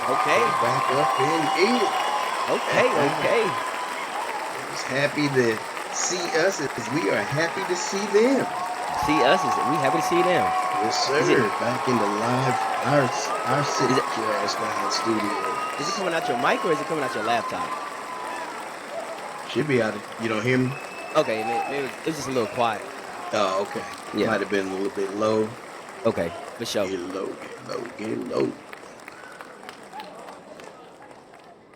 Okay. Back up in here. Okay. Okay. Just happy to see us as we are happy to see them. See us? We happy to see them. Yes, Is it? sir. Back in the live, our sit Is it? your ass down Is it studios. coming out your mic or is it coming out your laptop? Should be out of, you don't hear me? Okay. Maybe it's just a little quiet. Oh, okay. Yeah. Might have been a little bit low. Okay. For sure. Get low, get low, get low.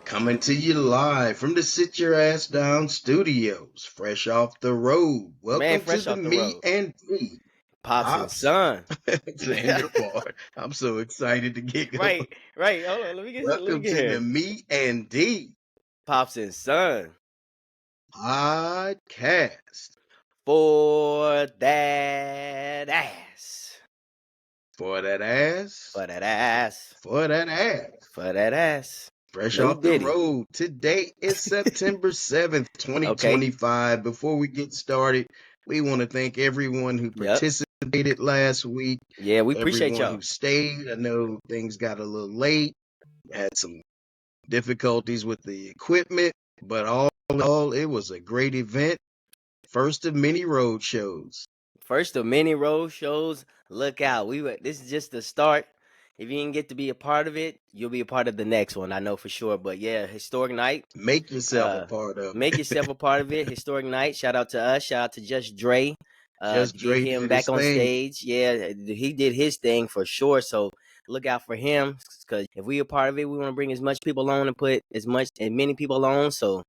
Coming to you live from the Sit Your Ass Down studios, fresh off the road. Man, Welcome to fresh the off the Me road. and Me Pops and Pops son. and your part. I'm so excited to get going. Right. Right. Hold on. Let me Welcome get to the here. Me and D Pops and son. podcast. For that ass. For that ass, For that ass. for that ass. For that ass. Fresh No off the Diddy. road. Today is September 7th, Okay. 2025. Before we get started, we want to thank everyone who Yep. participated last week, Yeah, we appreciate everyone y'all. who stayed. I know things got a little late, had some difficulties with the equipment, but all in all, it was a great event. First of many road shows. First of many road shows. Look out. This is just the start. If you didn't get to be a part of it, you'll be a part of the next one, I know for sure. But yeah, historic night. Make yourself a part of Make it. yourself a part of it. Historic night. Shout out to us. Shout out to Just Dre. Just To get Dre him did his back on thing. stage. Yeah, he did his thing for sure. So look out for him. Cause if we a part of it, we want to bring as much people on and put as many people on. So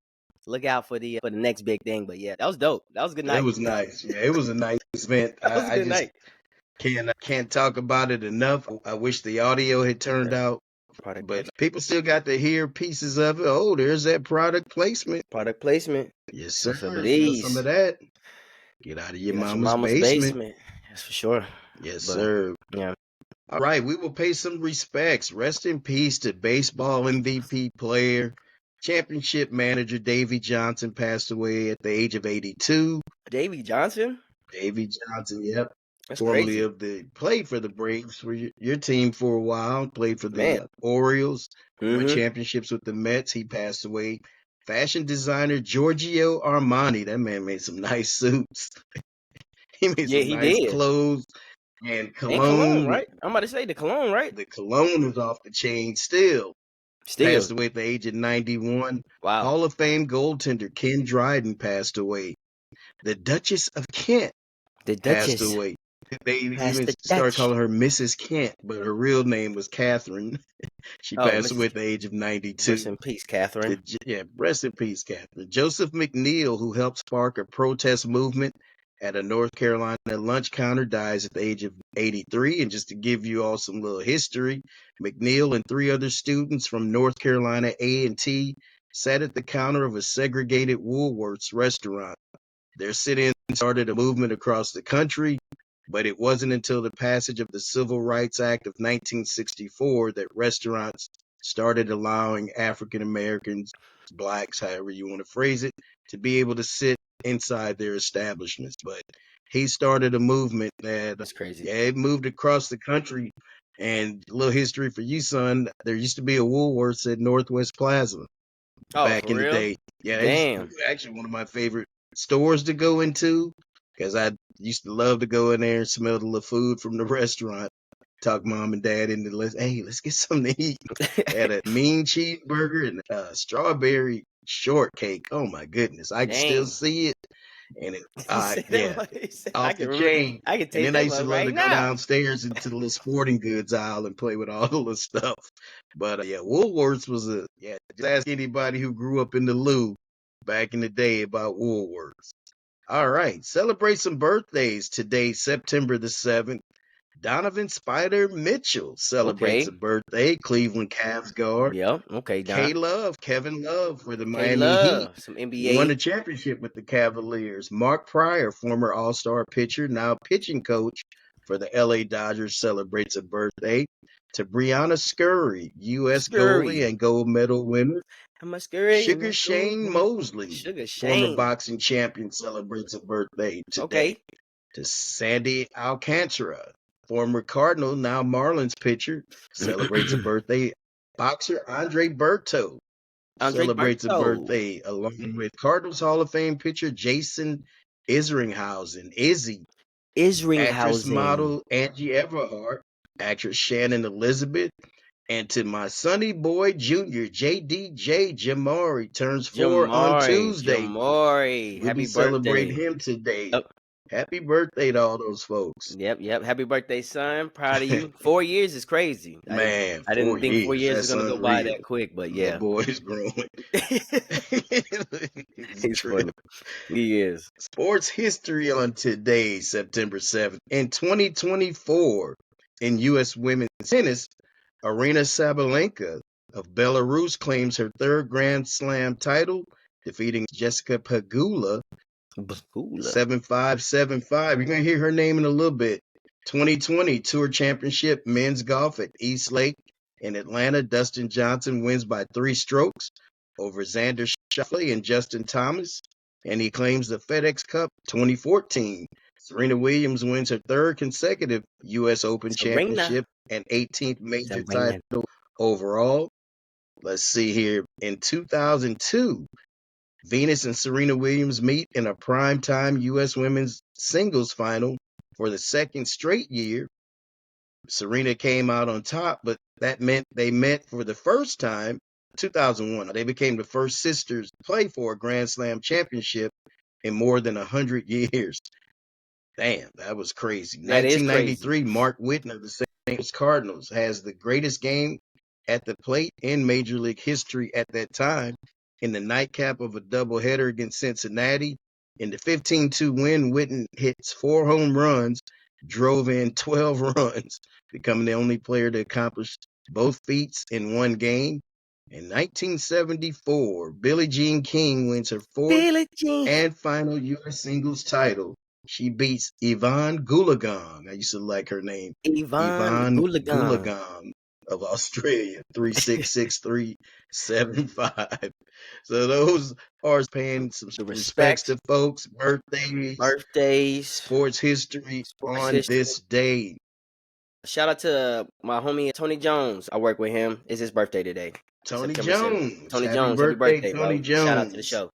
look out for the next big thing. But yeah, that was dope. That was a good It night. was nice. Yeah, it was a nice event. That was a I good just night. can't talk about it enough. I wish the audio had turned out, Product but placement. people still got to hear pieces of it. Oh, there's that product placement. Product placement. Yes, Feel sir. some of Feel some of these. that. Get out of your Get out your mama's mama's basement. basement. That's for sure. Yes, But sir. yeah. All right, we will pay some respects. Rest in peace to baseball MVP player, championship manager Davy Johnson passed away at the age of 82. Davy Johnson? Davy Johnson, yep. That's Formerly crazy. of played for the Braves for your team for a while, played for the Man. Orioles, won Mm-hmm. championships with the Mets. He passed away. Fashion designer Giorgio Armani, that man made some nice suits. He made Yeah, some he nice did. clothes and And cologne, cologne. right? I'm about to say the cologne, right? The cologne is off the chain still. Still. Passed away at the age of 91. Wow. Hall of Fame goaltender Ken Dryden passed away. The Duchess of Kent The passed Duchess. away. They Past even the started Dutch. calling her Mrs. Kent, but her real name was Catherine. She Oh, passed away Mrs. at the age of Rest 92. in peace, Catherine. Yeah, rest in peace, Catherine. Joseph McNeil, who helped spark a protest movement at a North Carolina lunch counter, dies at the age of 83. And just to give you all some little history, McNeil and three other students from North Carolina A&T sat at the counter of a segregated Woolworths restaurant. Their sit-in started a movement across the country, but it wasn't until the passage of the Civil Rights Act of 1964 that restaurants started allowing African Americans, blacks, however you want to phrase it, to be able to sit inside their establishments. But he started a movement that, That's crazy. yeah, it moved across the country. And a little history for you, son. There used to be a Woolworths at Northwest Plaza Oh, back for in the real? day. Yeah, it's Damn. actually one of my favorite stores to go into because I used to love to go in there and smell the little food from the restaurant. Talk mom and dad into hey, let's get something to eat. They had a mean cheeseburger and strawberry shortcake. Oh my goodness, I can still Dang. see it. And it, He said that yeah, much. He said, I off can the remember. chain. I can And taste then I that used to one love to right go now. downstairs into the little sporting goods aisle and play with all the little stuff. But yeah, Woolworths was just ask anybody who grew up in the Lou back in the day about Woolworths. All right, celebrate some birthdays today, September the 7th. Donovan Spider Mitchell celebrates Okay. a birthday, Cleveland Cavs guard. Yep. Okay, Don. Kevin Love for the K Miami Heat. Love. Some Won NBA. the championship with the Cavaliers. Mark Pryor, former All-Star pitcher, now pitching coach for the LA Dodgers, celebrates a birthday. To Brianna Scurry, U.S. goalie Scurry. and gold medal winner. I'm a Scurry. I'm Sugar a gold. Shane Mosley, Sugar former Shane. boxing champion, celebrates a birthday today. Okay. To Sandy Alcantara, former Cardinal, now Marlins pitcher, celebrates a birthday. Boxer Andre Berto Andre celebrates a Berto. birthday along with Cardinals Hall of Fame pitcher Jason Isringhausen. Izzy, actress Isringhausen. model Angie Everhart, actress Shannon Elizabeth, and to my sonny boy Junior JDJ Jamari turns 4 on Jamari. Tuesday. Jamari. We'll be Happy celebrating birthday. him today. Yep. Happy birthday to all those folks. Yep. Happy birthday, son. Proud of you. 4 years is crazy. Man, I four didn't think four years. years was That's gonna go by unreal. that quick, but The yeah. boy's growing. It's He's true. funny. He is. Sports history on today, September 7th. In 2024, in U.S. women's tennis, Arina Sabalenka of Belarus claims her third Grand Slam title, defeating Jessica Pegula Bagula. 7-5, 7-5. You're going to hear her name in a little bit. 2020 Tour Championship men's golf at East Lake in Atlanta. Dustin Johnson wins by 3 strokes over Xander Schauffele and Justin Thomas, and he claims the FedEx Cup 2014. Serena Williams wins her third consecutive U.S. Open Serena. championship and 18th major Serena. title overall. Let's see here. In 2002, Venus and Serena Williams meet in a primetime U.S. women's singles final for the second straight year. Serena came out on top, but that meant they met for the first time 2001. They became the first sisters to play for a Grand Slam championship in more than 100 years. Damn, that was crazy. That is crazy. 1993, Mark Whiten of the St. Louis Cardinals has the greatest game at the plate in Major League history at that time. In the nightcap of a doubleheader against Cincinnati, in the 15-2 win, Whiten hits 4 home runs, drove in 12 runs, becoming the only player to accomplish both feats in one game. In 1974, Billie Jean King wins her fourth Billie Jean. and final U.S. singles title. She beats Yvonne Goolagong. I used to like her name. Yvonne Yvonne Goolagong. Goolagong of Australia, 366375. So those are paying some The respects respect. to folks, birthdays, Birthdays. sports history Sports on history. this day. Shout out to my homie Tony Jones. I work with him. It's his birthday today. Tony September 7th. Jones. Tony Happy Jones, happy birthday, birthday, Tony bro. Shout out to the Jones. show.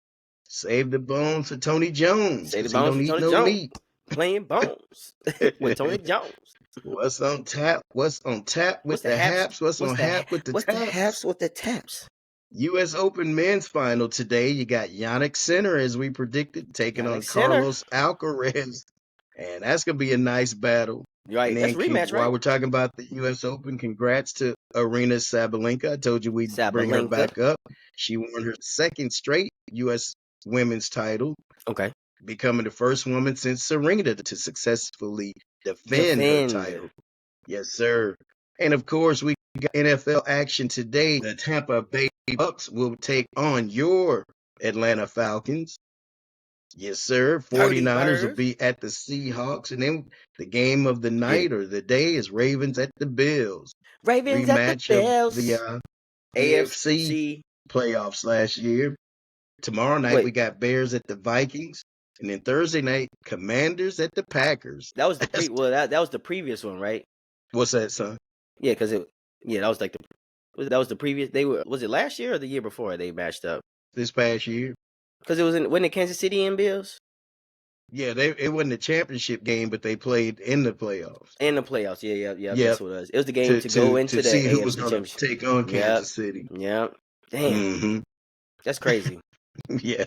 Save the bones for Tony Jones Say the because he bones don't for eat Tony no Jones. meat. Playing bones with Tony Jones. What's on tap? What's on tap with What's the the haps? haps? What's on hap with the What's the taps? haps with the taps? U.S. Open men's final today. You got Yannick Sinner, as we predicted, taking on Yannick Sinner. Carlos Alcaraz. And that's going to be a nice battle. Right. And That's then a rematch, while right? we're talking about the U.S. Open, congrats to Arina Sabalenka. I told you we'd bring her Sabalenka. back up. She won her second straight U.S. women's title, Okay. becoming the first woman since Serena to successfully defend her Defend. title. Yes, sir. And of course, we got NFL action today. The Tampa Bay Bucks will take on your Atlanta Falcons. Yes, sir. Dirty 49ers will Birds. be at the Seahawks. And then the game of the Get it. night or the day is Ravens at the Bills. Ravens at the Rematch of the Bells. AFC AFC. playoffs last year. Tomorrow night, Wait, we got Bears at the Vikings. And then Thursday night, Commanders at the Packers. that was the that was the previous one, right? What's that, son? Yeah, because that was like that was the previous. They were, was it last year or the year before they matched up? This past year. Because wasn't it Kansas City and Bills Yeah, it wasn't a championship game, but they played in the playoffs. in the playoffs? Yeah. Yep. That's what it was. It was the game To to go into the see who was AFC going to Championship. take on Yep. Kansas City. Damn, Mm-hmm. that's crazy. Yeah.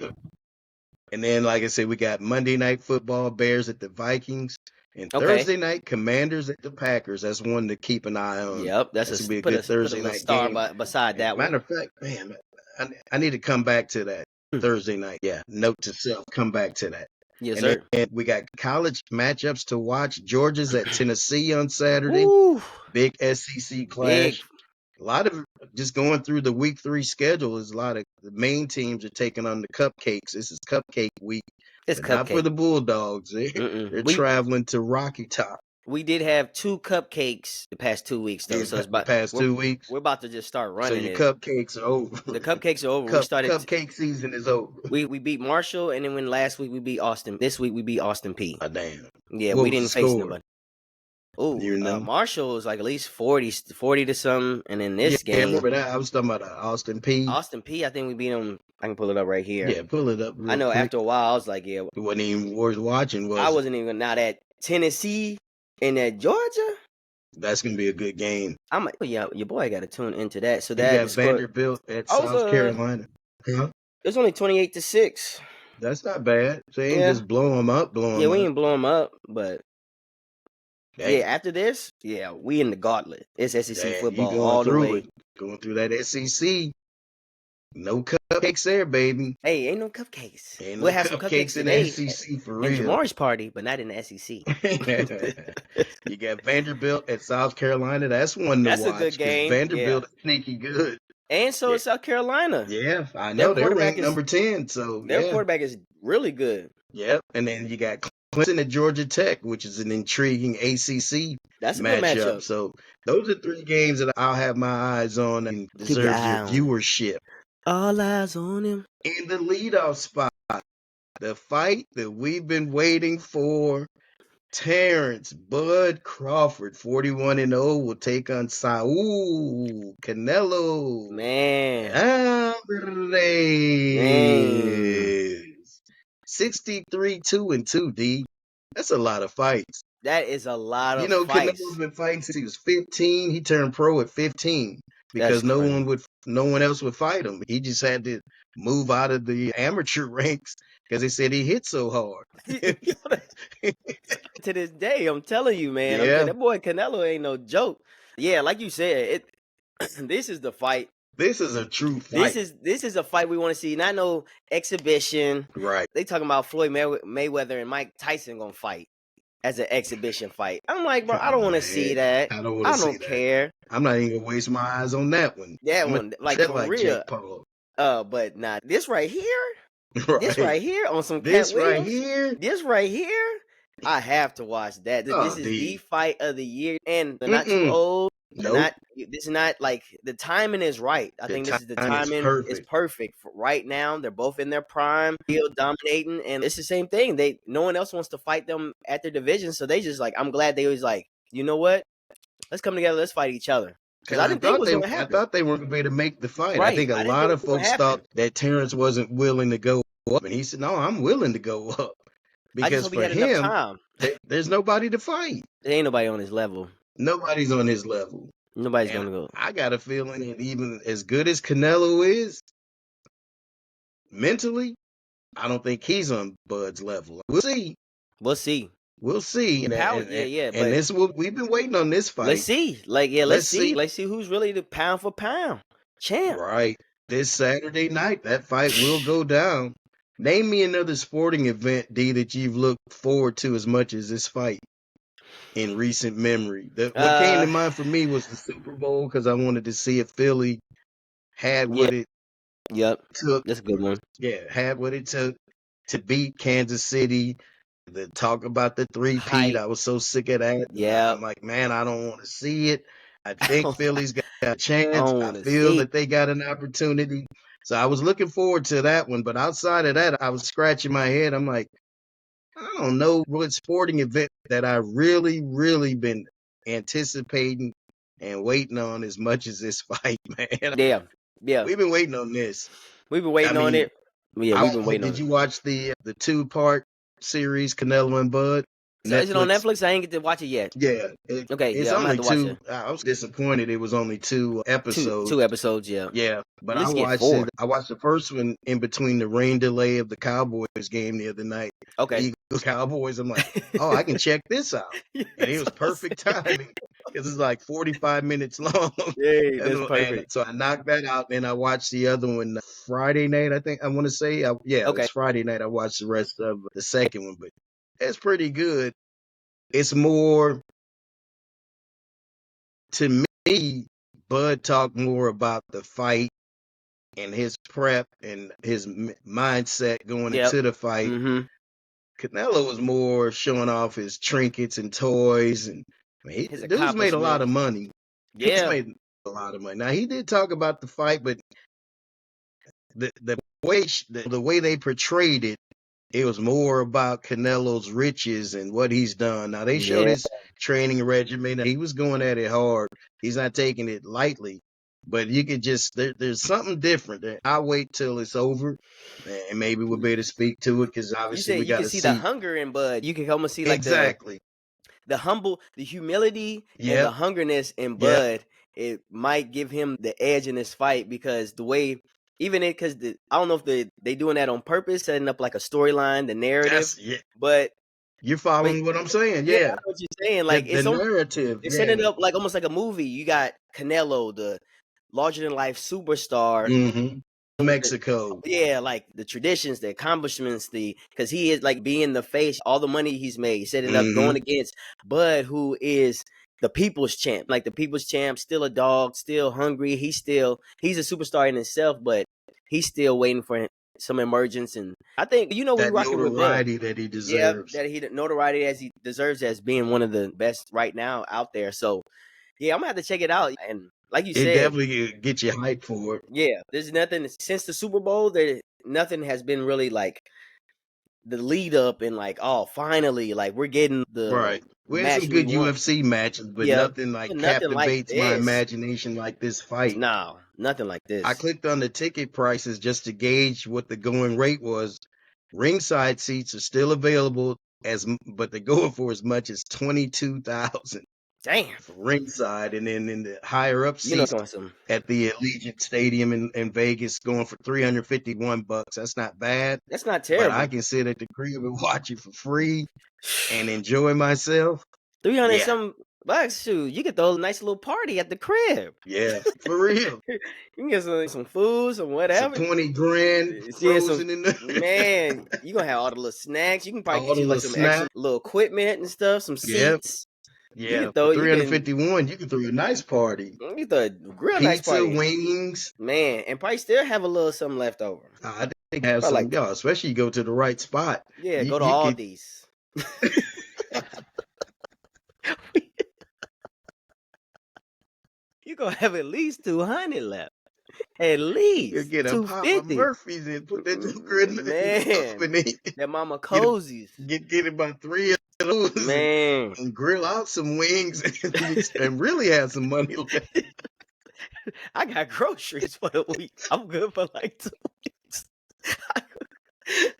And then, like I said, we got Monday night football, Bears at the Vikings, and Okay. Thursday night, Commanders at the Packers. That's one to keep an eye on. Yep, That's gonna be a put good a Thursday little night star game. beside And that matter one. of fact, man, I need to come back to that Thursday night. Yeah, note to self, come back to that. Yes, And sir. then we got college matchups to watch. Georgia's at Tennessee on Saturday. Woo, Big SEC clash. big. A lot of just going through the week 3 schedule is a lot of the main teams are taking on the cupcakes. This is cupcake week, It's but not for cupcake. the Bulldogs. They're We traveling to Rocky Top did have 2 cupcakes the past 2 weeks though, so it's the about past 2 weeks. we're about to just start So running your it. cupcakes are over. The cupcakes are over. We started. Cupcake season is over. We beat Marshall, and then when last week we beat Austin. This week we beat Austin P. Oh, damn. Yeah, What we was the didn't face score? nobody. You know? Marshall is like at least 40 to something, and in Yeah, this I game, remember that. I was talking about Austin P. Austin P. I think we beat him. I can pull it up right here. Yeah, pull it up I real know quick. after a while, I was like, yeah, It wasn't even worth watching, was I it? wasn't even now that Tennessee and that Georgia. That's gonna be a good game. I'm like, yeah, your boy got to tune into that. So You that got the score, Vanderbilt at I was South Carolina. Huh? it was only 28-6. That's not bad. So they ain't Yeah, just blow them up, yeah, we didn't blow them up, but yeah, Hey, after this, yeah, we in the gauntlet. It's SEC dang, you football going all the through way. it. Going through that SEC. No cupcakes there, baby. Hey, ain't no cupcakes. Ain't We'll no have some cupcakes cupcakes in the today SEC for in real. Jamari's party, but not in the SEC. You got Vanderbilt at South Carolina. That's one to That's a good watch because game. Vanderbilt Yeah. is sneaky good. And so Yeah, is South Carolina. yeah, I Their know they're quarterback ranked is number 10. So their yeah, quarterback is really good. yep. And then you got Clemson at Georgia Tech, which is an intriguing ACC That's a good matchup. matchup. So those are three games that I'll have my eyes on and Keep your deserves eye your on him. viewership. All eyes on him. In the leadoff spot, the fight that we've been waiting for. Terrence Bud Crawford, 41-0, will take on Saul Canelo Man. Man. Alvarez. 63-2-2, D. That's a lot of fights. That is a lot You of know, fights. Canelo's been fighting since he was 15. He turned pro at 15 That's because crazy. no one else would fight him. He just had to move out of the amateur ranks because they said he hit so hard. To this day, I'm telling you, man. Yeah, That boy Canelo ain't no joke. Yeah, like you said, it. This is the fight. this is a true This fight. is a fight we want to see. Not no exhibition. Right. They talking about Floyd Mayweather and Mike Tyson gonna fight as an exhibition fight. I'm like, bro, I Come don't want on, to see man. that. I don't want to I see don't that. care. I'm not even gonna waste my eyes on that one. That I'm gonna one, like tread for like real. Jake Paul. But nah, this right here, this Right. right here on some Cat This right Williams. here. This right here, I have to watch that. This Oh, is D. the fight of the year, and they're not too old. They're Nope. not. This is not like the timing is right. I The think this is the time is timing is perfect for right now. They're both in their prime, still dominating, and it's the same thing. No one else wants to fight them at their division, so they just like. I'm glad they was like, you know what? Let's come together. Let's fight each other. Because I didn't think it was going to I happen. thought they weren't gonna be able to make the fight. I Right. think a I didn't lot think of it was folks gonna thought happen. that Terrence wasn't willing to go up, and he said, "No, I'm willing to go up." I just Because hope he for had enough him, time. there's nobody to fight. There ain't nobody on his level. Nobody's on his level. Nobody's And going to go. I got a feeling that even as good as Canelo is, mentally, I don't think he's on Bud's level. We'll see. We'll see. We'll see. Power, And but this we've been waiting on this fight. let's see. Like, yeah, let's see. Let's see who's really the pound for pound champ. Right. This Saturday night, that fight will go down. Name me another sporting event, D, that you've looked forward to as much as this fight in recent memory. What came to mind for me was the Super Bowl because I wanted to see if Philly had what it took. That's a good one. Yeah, had what it took to beat Kansas City. The talk about the three-peat, I was so sick of that. Yeah. I'm like, man, I don't want to see it. I think Philly's got a chance. I to feel see. that they got an opportunity. So I was looking forward to that one. But outside of that, I was scratching my head. I'm like, I don't know what sporting event that I really, really been anticipating and waiting on as much as this fight, man. Yeah. Yeah. We've been waiting on this. We've been waiting on it. Yeah, we've been waiting on it. Did you watch the 2-part series, Canelo and Bud? So is it on Netflix? I ain't get to watch it yet. Yeah. Okay, it's yeah, I'm only gonna have to watch 2. I was disappointed it was only 2 episodes. Two episodes, yeah. Yeah, but At I least get watched 4. it. I watched the first one in between the rain delay of the Cowboys game the other night. Okay. Eagles Cowboys. I'm like, oh, I can check this out. And it was perfect timing because it's like 45 minutes long. Yay, that's perfect. And so I knocked that out, and I watched the other one Friday night. I think I want to say, it was Friday night. I watched the rest of the second one, but it's pretty good. It's more, to me, Bud talked more about the fight and his prep and his mindset going into the fight. Mm-hmm. Canelo was more showing off his trinkets and toys, and dude's made a lot of money. Yeah. He's made a lot of money. Now he did talk about the fight, but the way they portrayed it it was more about Canelo's riches and what he's done. Now they showed Yeah. his training regimen. He was going at it hard. He's not taking it lightly. But you could just there's something different. I'll wait till it's over, and maybe we'll be able to speak to it because You obviously said we you got can to see the see hunger in Bud. You can almost see like exactly. the humility and the Yep. hungerness in Yep. Bud. It might give him the edge in this fight because the way, even it, because I don't know if they doing that on purpose, setting up like a storyline, the narrative, That's yeah. but You're but following what I'm saying. yeah, I Yeah. know what you're saying. The Like the narrative. they're setting Yeah. it up like almost like a movie. You got Canelo, the larger than life superstar, Mm-hmm. with the Mexico. yeah, like the traditions, the accomplishments, because he is like being the face, all the money he's made, setting up, Mm-hmm. going against Bud, who is the people's champ, like the people's champ, still a dog, still hungry. He's a superstar in himself, but he's still waiting for some emergence. And I think we That rocking with Bud. notoriety that he Yeah, deserves. that he notoriety as he deserves as being one of the best right now out there. So yeah, I'm gonna have to check it out. And like you It said, definitely get you hyped for it. yeah, there's nothing since the Super Bowl. Nothing has been really like the lead up and like, oh, finally, like we're getting the Right. We had some match we good want. UFC matches, but Yeah, nothing but like nothing like captivates my this. imagination like this fight. No, nothing like I this. clicked on the ticket prices just to gauge what the going rate was. Ringside seats are still available but they're going for as much as 22,000 Damn, for ringside, and then in the higher up it's seats on some. at the Allegiant Stadium in Vegas going for $351. That's not bad, That's not but I terrible. can sit at the crib and watch it for free and enjoy myself. 300 Yeah, some bucks, shoot, you could throw a nice little party at the crib. yeah, for real. You can get some food, some Some whatever. 20 grand See some frozen in there. man. You gonna have all the little snacks. You can probably All get the you like little some extra snacks. little equipment and stuff, some Yep. seats. You Yeah, can for throw. You can 351, you can throw a nice party. you can throw a real nice Pizza, party, wings. man, and probably still have a little something left over. I think have Probably some, like yeah, especially you go to the right spot. yeah, You go to you could Aldi's. You gonna have at least 200 left. At you could least get a Papa 250. Murphy's and put that joker in the Man, oven and that Mama get a, Cozy's. get about three of those Man, and grill out some wings and really have some money left. I got groceries for the week. I'm good for like 2 weeks.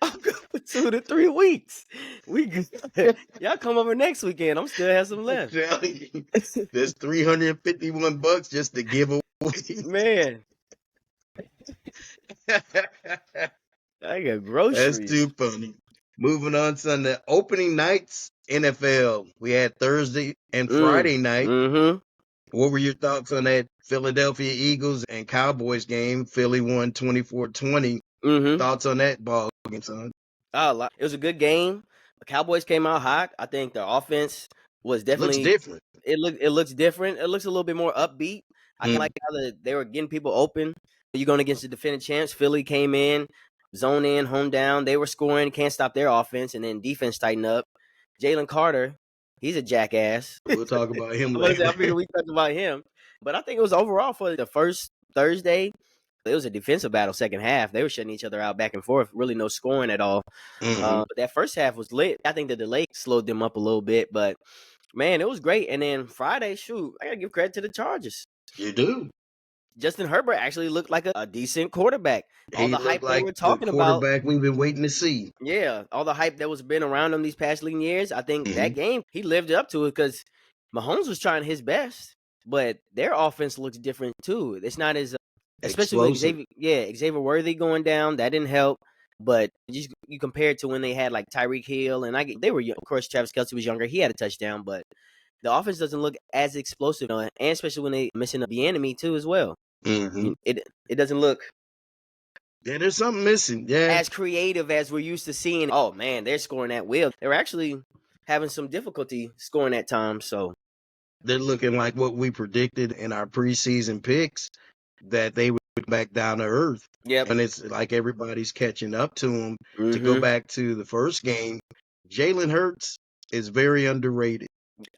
I'm good for 2 to 3 weeks. We good. Y'all come over next weekend. I'm still have some I'm left. telling you, there's $351 just to give away. Man, I got That's groceries. too funny. Moving on, Sunday opening nights NFL. We had Thursday and Friday night. Mm-hmm. What were your thoughts on that Philadelphia Eagles and Cowboys game? Philly won 24-20. Mm-hmm. Thoughts on that ball game, son? It was a good game. The Cowboys came out hot. I think their offense was Looks definitely different. it looks different. It looks a little bit more upbeat. I can like how they were getting people open. You're going against the defending champs. Philly came in, zone in, home down. They were scoring, can't stop their offense, and then defense tightened up. Jalen Carter, he's a jackass. We'll talk about him I'm gonna say I later. figured we talked about him, but I think it was overall for the first Thursday. It was a defensive battle. Second half, they were shutting each other out back and forth. Really, no scoring at all. But that first half was lit. I think the delay slowed them up a little bit, but man, it was great. And then Friday, shoot, I gotta give credit to the Chargers. You do. Justin Herbert actually looked like a decent quarterback. All He the looked hype they like were the talking about, quarterback we've been waiting to see. yeah, all the hype that was been around him these past leading years. I think that game he lived up to it because Mahomes was trying his best, but their offense looks different too. It's not as especially with Explosive. Xavier Worthy going down, that didn't help. But you compare it to when they had like Tyreek Hill and they were, of course, Travis Kelce was younger. He had a touchdown, but the offense doesn't look as explosive, and especially when they missing the enemy too as well. It doesn't look Yeah, there's something missing. Yeah. as creative as we're used to seeing. Oh man, they're scoring at will. They're actually having some difficulty scoring at times. So They're looking like what we predicted in our preseason picks, that they would back down to earth. yep. And it's like everybody's catching up to them. To go Mm-hmm. back to the first game, Jalen Hurts is very underrated.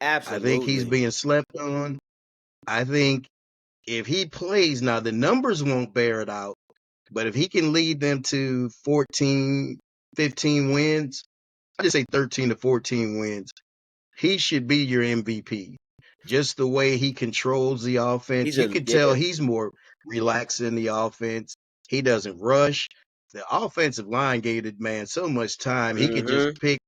I think he's Absolutely. being slept on. I think if he plays now, the numbers won't bear it out. But if he can lead them to 14 15 wins. I just say 13 to 14 wins. He should be your MVP. Just the way he controls the offense. You can tell he's more relaxed in the offense. He doesn't rush. The offensive line gave the man so much time. He could just pick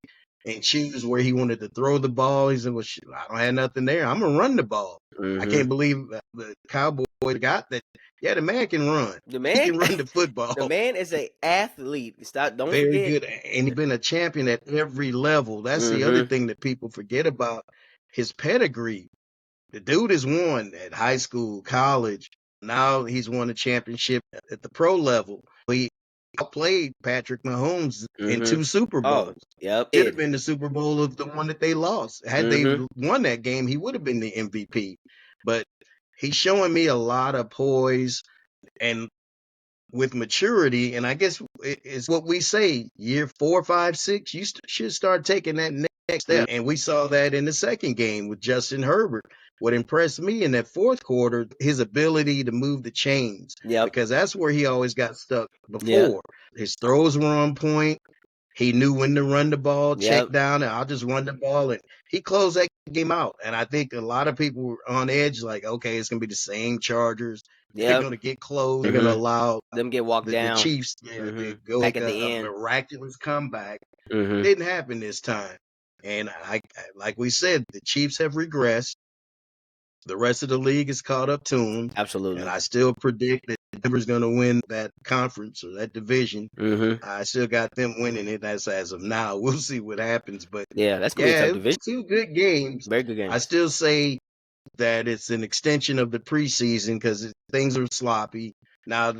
and choose where he wanted to throw the ball. He said, well, shit, I don't have nothing there. I'm going to run the ball. I can't believe the Cowboys got that. Yeah, the man can run. He can run the football. The man is an athlete. Don't Very forget. good. And he's been a champion at every level. That's the other thing that people forget about his pedigree. The dude has won at high school, college. Now he's won a championship at the pro level. He outplayed Patrick Mahomes in 2 Super Bowls. Yep. Should have been the Super Bowl of the one that they lost. Had they won that game, he would have been the MVP. But he's showing me a lot of poise and with maturity. And I guess it's what we say, year 4, 5, 6, you should start taking that next step. And we saw that in the second game with Justin Herbert. What impressed me in that fourth quarter, his ability to move the chains. Because that's where he always got stuck before. His throws were on point. He knew when to run the ball, check down, and I'll just run the ball. And he closed that game out. And I think a lot of people were on edge, like, okay, it's going to be the same Chargers. They're going to get close. They're going to allow them get walked down. The Chiefs to go back like at the a end. miraculous comeback. Didn't happen this time. And like we said, the Chiefs have regressed. The rest of the league is caught up to them. Absolutely. And I still predict that Denver's going to win that conference or that division. I still got them winning it. That's as of now. We'll see what happens. But that's going to be a tough division. 2 good games. Very good games. I still say that it's an extension of the preseason because things are sloppy. Now,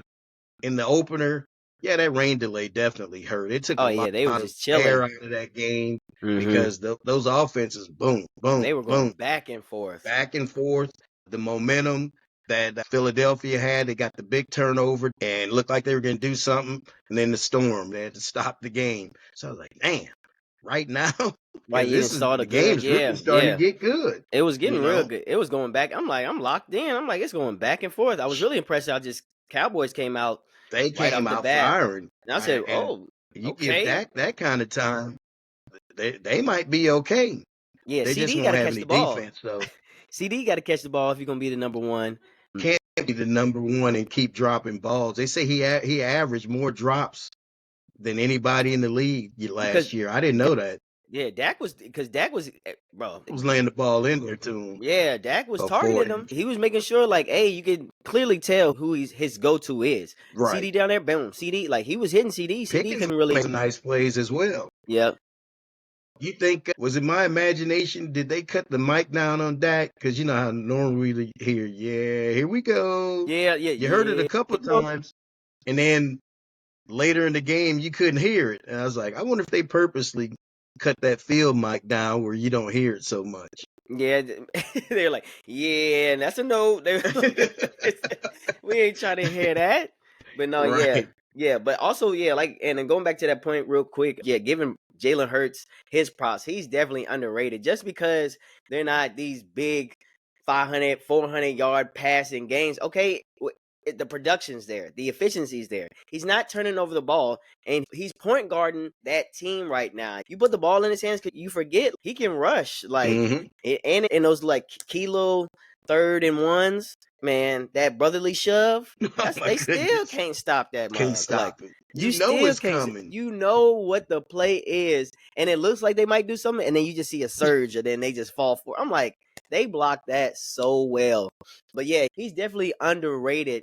in the opener, that rain delay definitely hurt. It took a lot they were of just chilling. air out of that game because those offenses, boom, boom, they were going boom, back and forth. Back and forth. The momentum that Philadelphia had, they got the big turnover and looked like they were going to do something. And then the storm, they had to stop the game. So I was like, damn, right now, the game's really starting to get good. It was getting real good. It was going back. I'm locked in. I'm like, it's going back and forth. I was really impressed how just Cowboys came out. They came out firing. And I said, you give that kind of time, they might be okay. Yeah, they just won't have any defense, though. CD got to catch the ball if you're going to be the number one. Can't be the number one and keep dropping balls. They say he averaged more drops than anybody in the league last year. I didn't know that. Yeah, Dak was laying the ball in there to him. Yeah, Dak was targeting him. He was making sure, like, hey, you could clearly tell who his go-to is. Right. CD down there, boom. CD, like, he was hitting CD. CD couldn't really make nice plays as well. Yep. You think, was it my imagination? Did they cut the mic down on Dak? Because you know how normally we hear, here we go. Yeah. You heard it a couple of times. And then later in the game, you couldn't hear it. And I was like, I wonder if they purposely cut that field mic down where you don't hear it so much. Yeah, they're like, and that's a no. We ain't trying to hear that. But no, right. yeah. But also, like, and then going back to that point real quick, giving Jalen Hurts his props. He's definitely underrated just because they're not these big 500, 400-yard passing games. Okay, the production's there. The efficiency's there. He's not turning over the ball, and he's point guarding that team right now. You put the ball in his hands, you forget he can rush. Like, and in those, like, key little 3rd and 1s, man, that brotherly shove, they still can't stop that. Can't stop it. You know it's coming. You know what the play is, and it looks like they might do something, and then you just see a surge, and then they just fall for it. I'm like, they blocked that so well. But yeah, he's definitely underrated.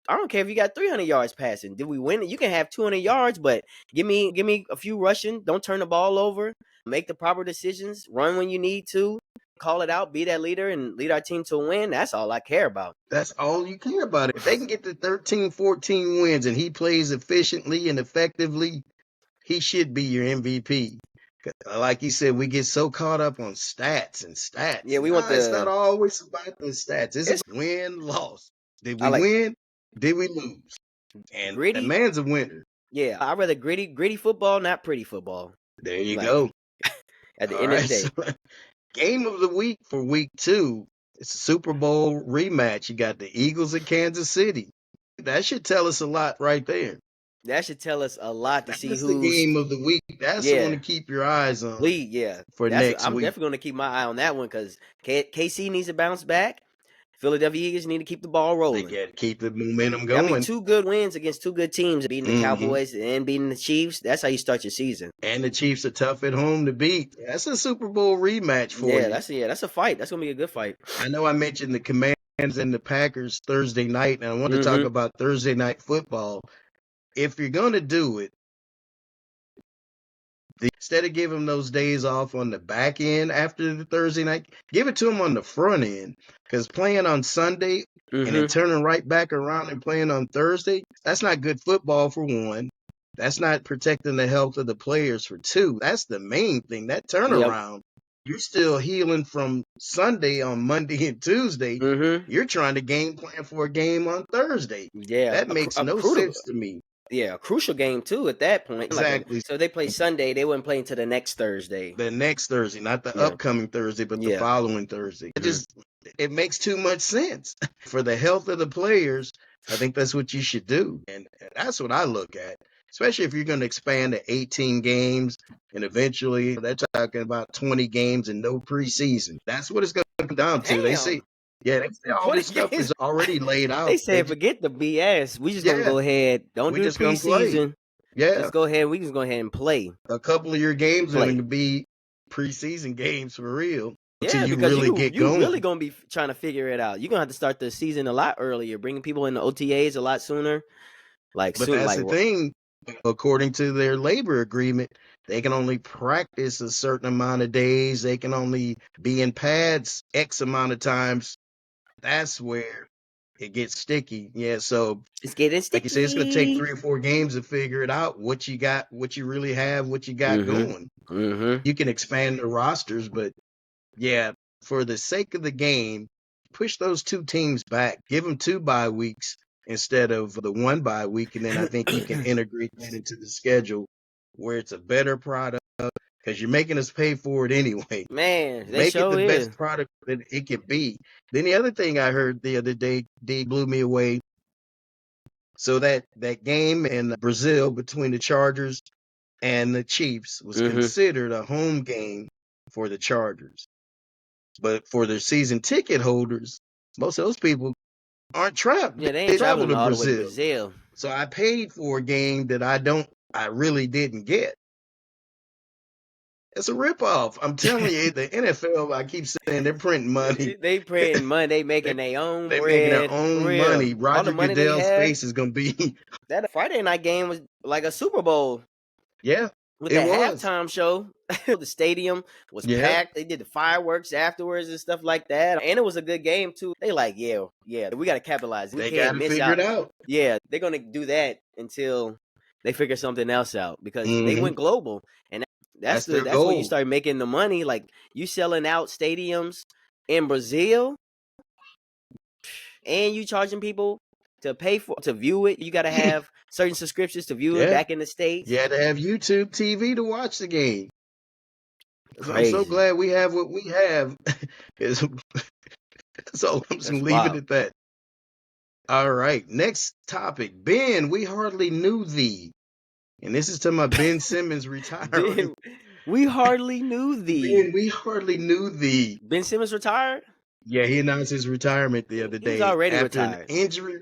I don't care if you got 300 yards passing. Did we win? You can have 200 yards, but give me a few rushing. Don't turn the ball over. Make the proper decisions. Run when you need to. Call it out. Be that leader and lead our team to a win. That's all I care about. That's all you care about. If they can get to 13, 14 wins and he plays efficiently and effectively, he should be your MVP. Like you said, we get so caught up on stats and stats. Yeah, it's not always about the stats. It's win, loss. Did we win? Did we lose? And the man's a winner. Yeah, I'd rather gritty football, not pretty football. There you go. At the end of the day. So, game of the week for week 2. It's a Super Bowl rematch. You got the Eagles at Kansas City. That should tell us a lot right there. That should tell us a lot to see That's the who's game of the week. That's the one to yeah. keep your eyes on League, yeah. for That's next I'm week. definitely gonna keep my eye on that one because KC needs to bounce back. Philadelphia Eagles need to keep the ball They rolling. got to keep the momentum I mean, going. 2 good wins against 2 good teams, beating the Hmm. Cowboys and beating the Chiefs. That's how you start your season. And the Chiefs are tough at home to beat. That's a Super Bowl rematch for you. That's a fight. That's gonna be a good fight. I know I mentioned the Commanders and the Packers Thursday night, and I want to talk Mm-hmm. about Thursday night football. If you're going to do it, instead of giving them those days off on the back end after the Thursday night, give it to them on the front end. Because playing on Sunday and then Mm-hmm. turning right back around and playing on Thursday, that's not good football for one. That's not protecting the health of the players for two. That's the main thing. That Yep. turnaround, you're still healing from Sunday on Monday and Tuesday. Mm-hmm. You're trying to game plan for a game on Thursday. Yeah. That makes no sense to me. A crucial game too at that point. Exactly. So they play Sunday, they wouldn't play until the next Thursday. The next Thursday, not the Yeah. upcoming Thursday, but the Yeah. following Thursday. Mhm. It makes too much sense for the health of the players. I think that's what you should do, and that's what I look at. Especially if you're going to expand to 18 games, and eventually they're talking about 20 games and no preseason. That's what it's going to come down to. They say, Damn. yeah, they say all 20 this stuff games. is already laid out. They said forget the BS. We just gonna Yeah, go ahead. Don't we do the just gonna play. preseason. Yeah, Just go ahead. We just go ahead and play. a couple of your games are going Play. to be preseason games for real until Yeah, you because really you get you really going. gonna be trying to figure it out. You're gonna have to start the season a lot earlier, bringing people in the OTAs a lot sooner. But that's Like the thing. According to their labor agreement, they can only practice a certain amount of days. They can only be in pads X amount of times. That's where it gets sticky. Yeah. So, it's getting like you said, it's going to take sticky. 3 or 4 games to figure it out. What you got, what you really have, what you got Mm-hmm. going. Mm-hmm. You can expand the rosters, but yeah, for the sake of the game, push those 2 teams back. Give them 2 bye weeks instead of the 1 bye week, and then I think you can integrate that into the schedule where it's a better product because you're making us pay for it anyway. Man, they Make it sure the is. best product that it can be. Then the other thing I heard the other day, D blew me away. So that game in Brazil between the Chargers and the Chiefs was Mm-hmm. considered a home game for the Chargers. But for their season ticket holders, most of those people aren't trapped. Yeah, they They ain't travel traveling to all the way to Brazil. Brazil. So I paid for a game that I really didn't get. It's a ripoff. I'm telling you, the NFL, I keep saying they're printing money. They printing money. They making they, their own they're making their bread for own real. money. All the Roger money they Goodell's have. face is going to be, That Friday night game was like a Super Bowl yeah, with it that was. halftime show. The stadium was Yeah, packed. They did the fireworks afterwards and stuff like that. And it was a good game too. They like, yeah, we gotta capitalize. We they got can't to miss figure out. it out. Yeah, they're gonna do that until they figure something else out because they Hmm. went global. And That's their that's when you goal. start making the money. Like you selling out stadiums in Brazil and you charging people to pay for to view it. You gotta have certain subscriptions to view it Yeah, back in the States. you had to have YouTube TV to watch the game. So I'm so Crazy. glad we have what we have. So I'm just That's gonna leave it wild. at that. All right, next topic. Ben, we hardly knew thee. And this is to my Ben Simmons retiring. Ben, we hardly knew Ben, thee. we hardly knew thee. Ben Simmons retired? Yeah, he announced his retirement the other He was day already after an retired. injury.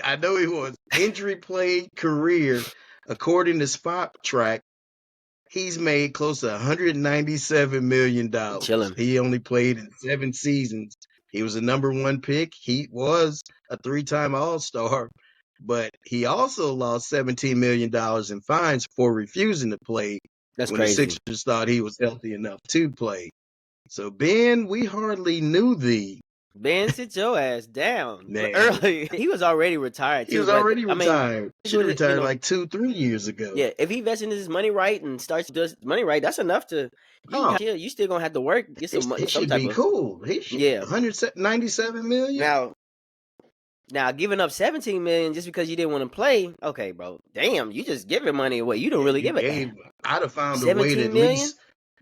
I know he was injury played career. According to Spot Track, he's made close to $197 million. Chilling. He only played in 7 seasons. He was a number 1 pick. He was a 3-time All-Star, but he also lost $17 million in fines for refusing to play That's when the crazy. Sixers thought he was healthy enough to play. So, Ben, we hardly knew thee. Ben, sit your ass down Man, early. He was already retired he too, was but already I mean, retired. Should have retired like 2-3 years ago. yeah. If he invests in his money right and starts to do his money right, that's enough to Oh, you still gonna have to work, get he some should type be of cool. He should yeah. 197 million. Now giving up 17 million just because you didn't want to play, okay, bro. Damn, you just giving money away. You don't Yeah, really you give it. gave. I'd have found a way to 17 at million? least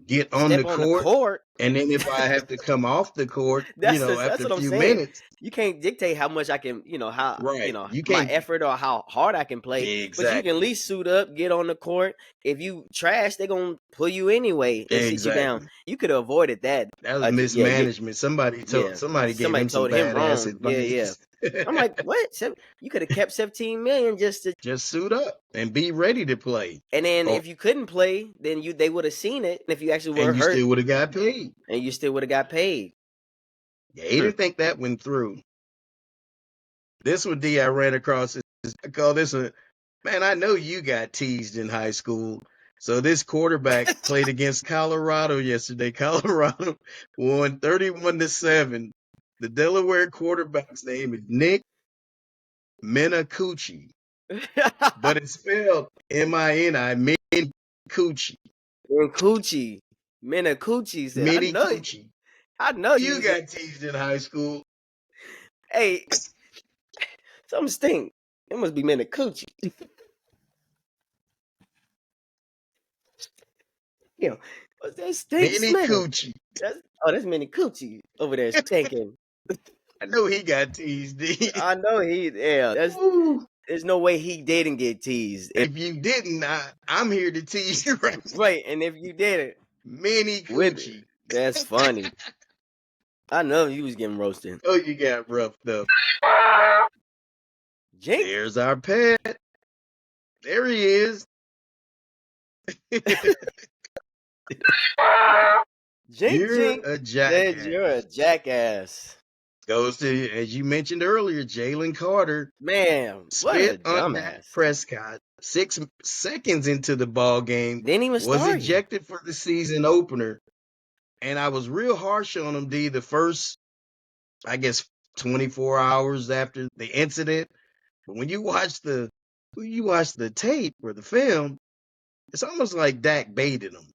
get on the step on the court, court. and then if I have to come off the court, That's after a what I'm few saying. minutes, You can't dictate how much I can, how right? You my can't effort or how hard I can play. But you can at exactly, least suit up, get on the court. If you trash, they're gonna pull you anyway and sit you down. exactly. You could have avoided that. That was Yeah, mismanagement. Somebody gave somebody him some told him badass wrong. Yeah. advice. I'm like, what? You could have kept 17 million just to. Just suit up and be ready to play, And then or if you couldn't play, then they would have seen it. And if you actually were and you hurt, still would have got paid. and you still would have got paid. Yeah, he didn't think that went through. This one, D, I ran across. I call this a man. I know you got teased in high school. So this quarterback played against Colorado yesterday. Colorado won 31-7. The Delaware quarterback's name is Nick Minacucci, but it's spelled Mini Coochie. And Coochie, Coochie said, Mini Coochie. I know You you said, got teased in high school. hey, something stink. It must be Coochie. What's that stink Mini smell? Coochie. That's Coochie over there stinking. I know he got teased, D. I know there's no way he didn't get teased. If you didn't, I'm here to tease you right now. Right, and if you did it, Mini Coochie. that's funny. I know you was getting roasted. Oh, you got roughed up. Jink, There's our pet. There he is. You're a jackass. said you're a jackass. Goes to, as you mentioned earlier, Jalen Carter. Man, what a Spit on Dak dumbass. Prescott 6 seconds into the ball game. Didn't even Was start. ejected for the season opener. And I was real harsh on him, D, the first, I guess, 24 hours after the incident. But when you watch the tape or the film, it's almost like Dak baited him.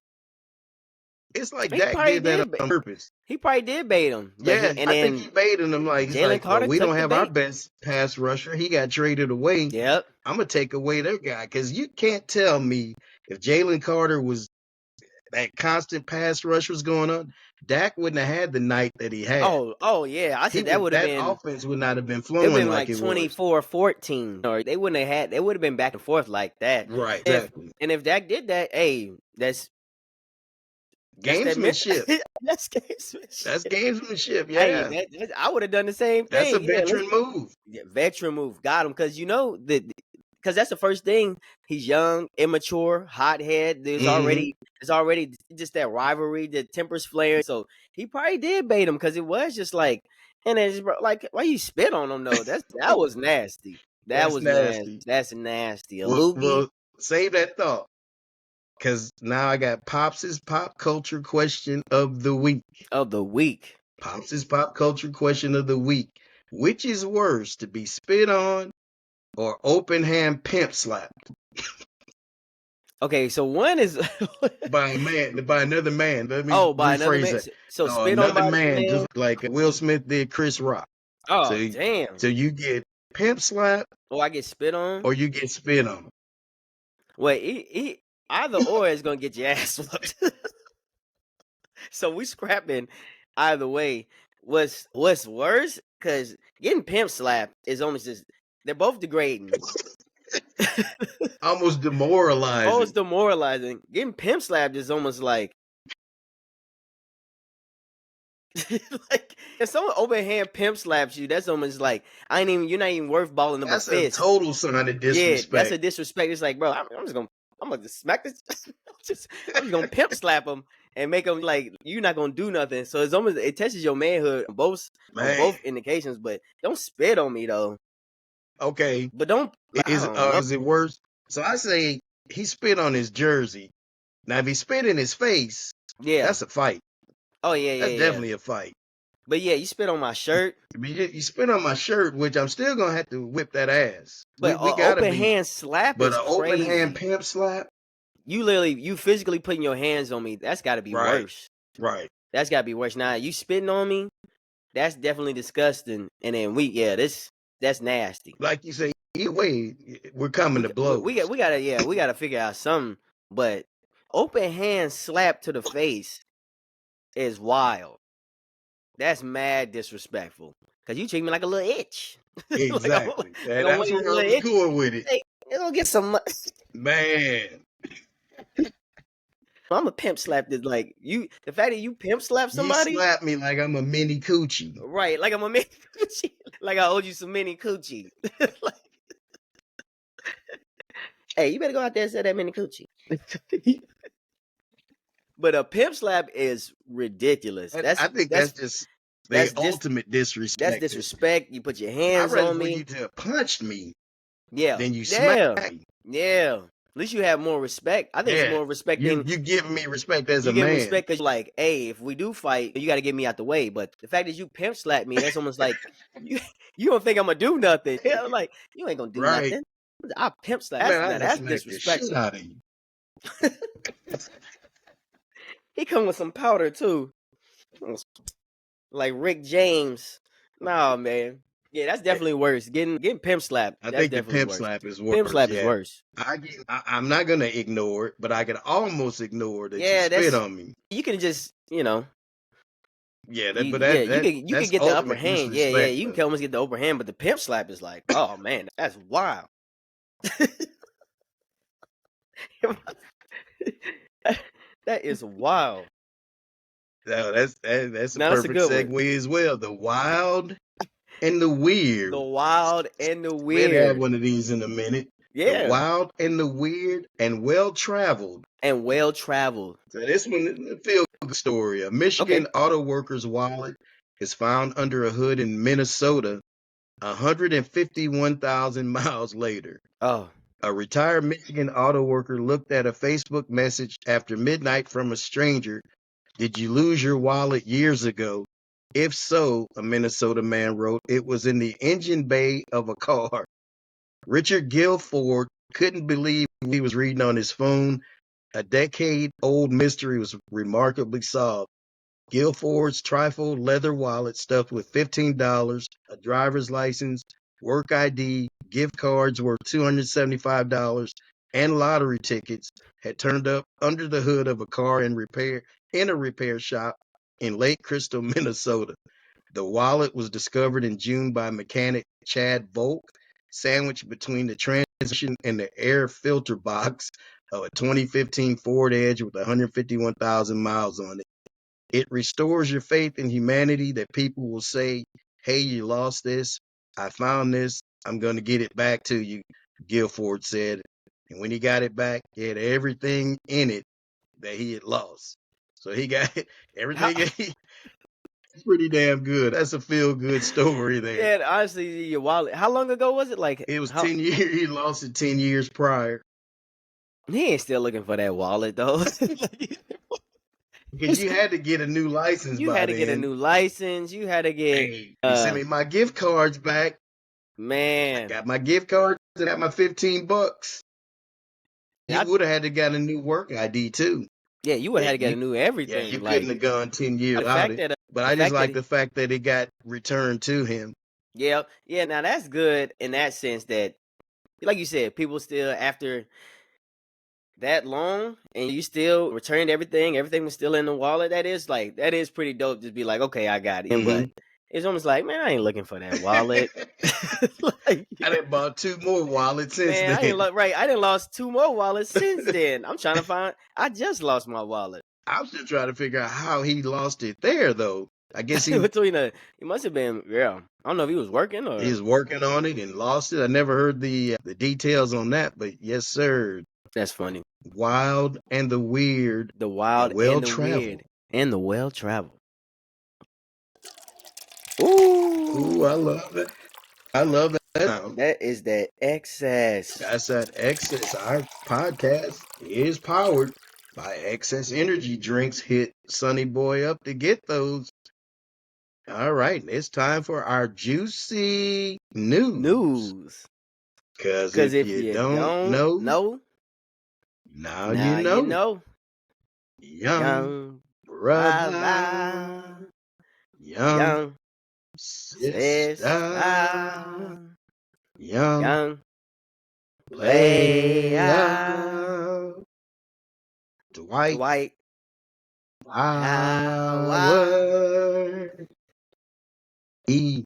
It's like Dak did that on purpose. He probably did bait him. Yeah, I think he baited him. Like, he's like, Carter we took don't the have our bait. best pass rusher. He got traded away. Yep. I'm going to take away their guy. Because you can't tell me if Jalen Carter was that constant pass rush was going on, Dak wouldn't have had the night that he had. Oh yeah. I said that would have been. That offense would not have been It flowing would have been like like it 24-14. Or they would have been back and forth like that. Right, exactly. And if Dak did that, hey, that's gamesmanship. That's gamesmanship. That's gamesmanship, yeah. Hey, I would have done the same thing. That's a veteran move. Yeah, veteran move. Got him. Because because that's the first thing. He's young, immature, hothead. There's already just that rivalry, the tempers flaring. So he probably did bait him because it was just like, and it's like, why you spit on him though? That was nasty. That was nasty. That's nasty. A loogie. Well, save that thought. Because now I got Pops' pop culture question of the week. Pops' pop culture question of the week. Which is worse, to be spit on or open hand pimp slapped? Okay, so one is by another man. Let me by another man. That. So spit on by man, just like Will Smith did Chris Rock. Oh, damn. So you get pimp slapped. Or I get spit on. Or you get spit on. Wait, either or is gonna get your ass whooped. So we scrapping either way. What's worse? Because getting pimp slapped is almost just, they're both degrading. Almost demoralizing. Getting pimp slapped is almost like like if someone open hand pimp slaps you, that's almost like you're not even worth balling them a fist. That's a total sign of disrespect. Yeah, that's a disrespect. It's like, bro, I'm gonna smack this. I'm just gonna pimp slap him and make him like you're not gonna do nothing. So it tests your manhood on both indications. But don't spit on me though. Okay, but don't. Is it worse? So I say he spit on his jersey. Now if he spit in his face, that's a fight. Oh yeah, that's definitely a fight. But yeah, you spit on my shirt. You spit on my shirt, which I'm still gonna have to whip that ass. But we gotta open hand slap. But an open hand pimp slap. You physically putting your hands on me. That's got to be worse. Right. That's got to be worse. Now you spitting on me. That's definitely disgusting. And then that's nasty. Like you say, either way, we're coming to blows. We gotta figure out something. But open hand slap to the face is wild. That's mad disrespectful. Cause you treat me like a little itch. Exactly. Like I'm That's waiting where a I little was itch. going with it. Hey, you gonna get some. Man. I'm a pimp slap this. Like you, the fact that you pimp slap You somebody, slap me like I'm a mini coochie. right? Like I'm a mini coochie. Like I owed you some mini coochie. Like, hey, you better go out there and sell that mini coochie. But a pimp slap is ridiculous. I think that's just the That's ultimate that's disrespect. disrespect. You put your I'd hands rather on for you me. to have punched me Yeah, than you smack yeah, me. yeah. At least you have more respect. I think it's Yeah. more respect You than you giving me respect as you a give me man. respect because like, hey, if we do fight, you got to get me out the way. But the fact that you pimp slap me, that's almost like you you don't think I'm gonna do nothing. Yeah, like you ain't gonna do Right. nothing. I pimp slap. Man, Now I that's smack the shit disrespectful. out of you. He come with some powder too, like Rick James. Nah, man. Yeah, that's definitely worse. Getting pimp slapped. I That's think the definitely pimp worse. slap is Pimp worse. slap is Yeah. worse. I'm not gonna ignore it, but I can almost ignore that you Yeah, spit that's on me. you can just Yeah, you but yeah you can that's get the upper ultimate hand. Yeah, disrespect, you though. can almost get the upper hand, but the pimp slap is like, oh man, that's wild. That is wild. No, that's a Now that's a perfect good one. segue as well. The wild and the The weird. wild and the We'd have weird. one of these in a minute. The Yeah, wild and the weird and well traveled. and well traveled. So this one is a feel good story. A Okay. Michigan auto worker's wallet is found under a hood in Minnesota 151,000 miles later. Oh, A retired Michigan auto worker looked at a Facebook message after midnight from a stranger. Did you lose your wallet years ago? If so, a Minnesota man wrote, it was in the engine bay of a car. Richard Guilford couldn't believe what he was reading on his phone. A decade old mystery was remarkably solved. Guilford's trifold leather wallet stuffed with $15, a driver's license, work ID, gift cards worth $275, and lottery tickets had turned up under the hood of a car in a repair shop in Lake Crystal, Minnesota. The wallet was discovered in June by mechanic Chad Volk, sandwiched between the transmission and the air filter box of a 2015 Ford Edge with 151,000 miles on it. It restores your faith in humanity that people will say, hey, you lost this. I found this. I'm going to get it back to you, Guilford said. And when he got it back, it had everything in it that he had lost. So he got how? everything. It's pretty damn good. That's a feel good story there. Yeah, honestly, your wallet. How long ago was it? Like It was how? 10 years. He lost it 10 years prior He ain't still looking for that wallet though. because you had to get a new license You had by to get a then. new license. You had to get Hey, you sent me my gift cards back. I man. got my gift cards and got my $15. He I, would have had to got a new work ID too. yeah, you would have Yeah, had to get a new you everything. couldn't Like have gone 10 the years out fact it. that But the I just fact like that the fact that it got returned to him. yeah, yeah. Now that's good in that sense that, like you said, people still after that long and you still returned everything. Everything was still in the wallet. That is pretty dope. Just be like, okay, I got it. Hmm. But it's almost like, man, I ain't looking for that wallet. Like, I done bought 2 more wallets since man, I ain't then. right. I didn't lost 2 more wallets since then. I'm trying to find. I just lost my wallet. I'm still trying to figure out how he lost it there, though. I guess Between he must have been. Yeah, I don't know if he was working he or. was working on it and lost it. I never heard the details on that, but yes, sir. That's funny. Wild and the weird The and wild well and the traveled. weird and the well traveled. Ooh, I Ooh, love it. I love that sound. that is that excess. That's that Excess. Our podcast is powered by Excess Energy Drinks. Hit Sunny Boy up to get those. All right, it's time for our juicy news. News. Because Cause if if you you don't don't know, know, now you now you know. know. Young Young brother, brother, young young sister, sister, young young player. player. white power power. E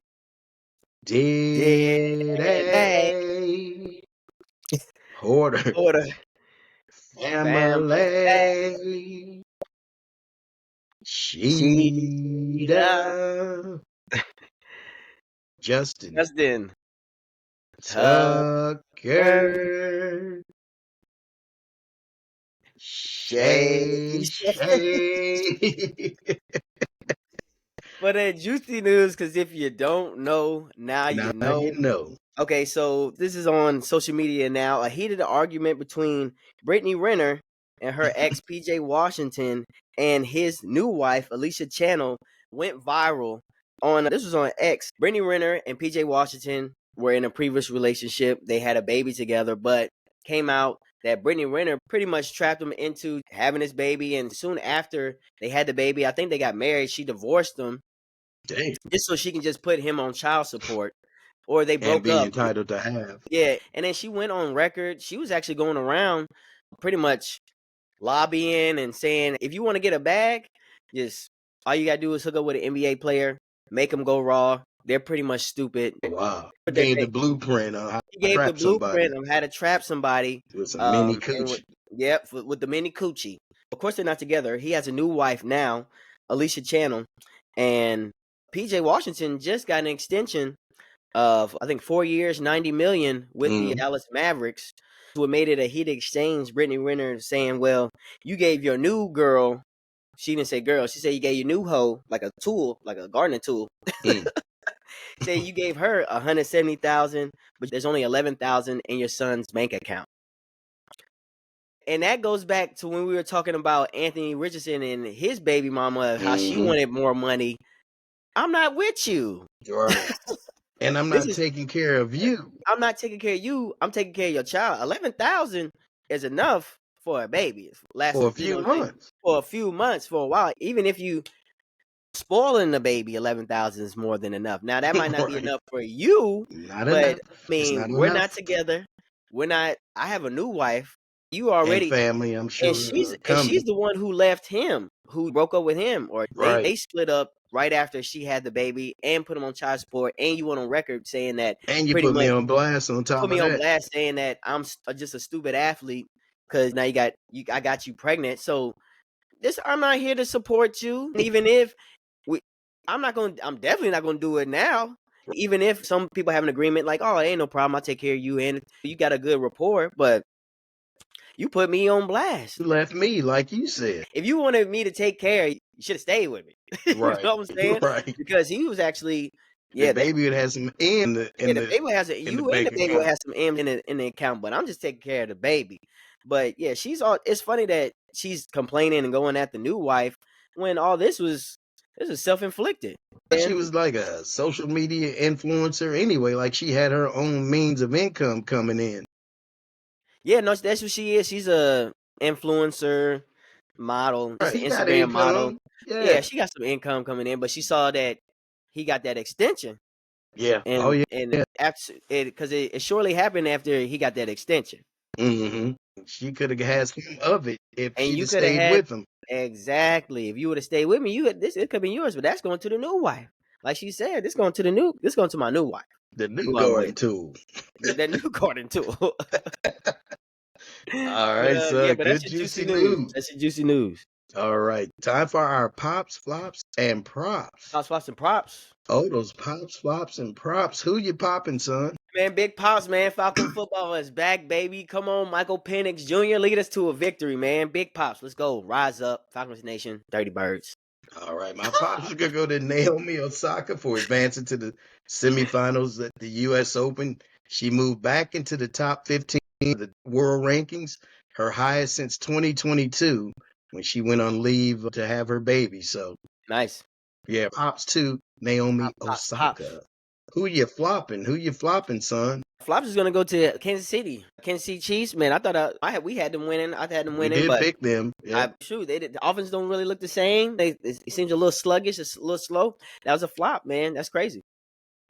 did DNA a Porter order family. family. Cheetah Sheeta, Justin Justin Tucker Tucker, Shay. Shay. For that juicy news, because if you don't know, now you Now know. you know. Okay, so this is on social media now. A heated argument between Brittany Renner and her ex PJ Washington and his new wife Alicia Channel went viral on this was on X. Brittany Renner and PJ Washington were in a previous relationship. They had a baby together, but came out that Brittany Renner pretty much trapped him into having this baby, and soon after they had the baby, I think they got married. She divorced him Dang. just so she can just put him on child support, or they And broke be up. entitled to have. Yeah, and then she went on record. She was actually going around pretty much lobbying and saying, if you want to get a bag, just all you gotta do is hook up with an NBA player, make them go raw. They're pretty much stupid. Wow. But Gave the blueprint on how she to gave the trap somebody blueprint of how to trap somebody. with some mini And with, coochie. yep, with the mini coochie. Of course, they're not together. He has a new wife now, Alicia Channel, and PJ Washington just got an extension of I think 4 years, 90 million with the Dallas Mavericks. What made it a heated exchange, Brittany Renner saying, well, you gave your new girl, she didn't say girl, she said you gave your new hoe like a tool, like a gardening tool. Mm. Say you gave her 170,000, but there's only 11,000 in your son's bank account. And that goes back to when we were talking about Anthony Richardson and his baby mama, how she wanted more money. I'm not with you. Right. And I'm This not is taking care of you I'm not taking care of you. I'm taking care of your child. 11,000 is enough for a baby. Last, for a you know few what I'm saying? months. For a few months, for a while. Even if you spoiling the baby, 11,000 is more than enough. Now that might not be Right. enough for you, Not but enough. I It's mean, not we're not enough. together. We're not. I have a new wife. You And already, family, I'm and sure, she's coming. the one who left him, who broke up with him, or Right. they split up right after she had the baby and put him on child support. And you went on record saying that And you pretty put me much on blast on put top me of on that. blast saying that I'm just a stupid athlete because now I got you pregnant. So this I'm not here to support you. And even if we, I'm definitely not gonna do it now. Even if some people have an agreement like, oh, ain't no problem, I'll take care of you and you got a good rapport, but you put me on blast. You left me, like you said. If you wanted me to take care, you should have stayed with me. You Right. know what I'm saying? Right. Because he was actually, The yeah, baby would have some the baby has in the you and the bank baby will account. have some M in the account, but I'm just taking care of the baby. But yeah, she's all. It's funny that she's complaining and going at the new wife when all this was self inflicted. She And was like a social media influencer anyway, like she had her own means of income coming in. yeah, no, that's what she is. She's a influencer model, just Right. an He got Instagram model. income. Yeah. Yeah, she got some income coming in, but she saw that he got that extension, Yeah. Oh and yeah. after it because it surely happened after he got that extension. Hmm. She could have had some of it if And she'd you have could have stayed had with him. exactly. If you would have stayed with me, it could be yours, but that's going to the new wife. Like she said, this going to my new wife, The new who I'm with. garden tool. That new garden too. All But right, yeah, son. but that's Good your juicy juicy news. news. That's your juicy news. All right. Time for our pops, flops, and props. Pops, pops, and props. Oh, those pops, flops, and props. Who you popping, son? Man, big pops, man. Falcon football is back, baby. Come on, Michael Penix Jr. Lead us to a victory, man. Big pops. Let's go. Rise up. Falcons Nation, 30 birds. All right, my pops are gonna go to Naomi Osaka for advancing to the semifinals at the U.S. Open. She moved back into the top 15 of the world rankings, her highest since 2022 when she went on leave to have her baby. So, Nice. yeah, pops to Naomi Pops, pops. Osaka. Who you flopping? Who you flopping, son? Flops is gonna go to Kansas City. Kansas City Chiefs, man. I thought we had them winning. I had them We winning, did but pick them. Yep. they did. The offense don't really look the same. It seems a little sluggish. It's a little slow. That was a flop, man. That's crazy.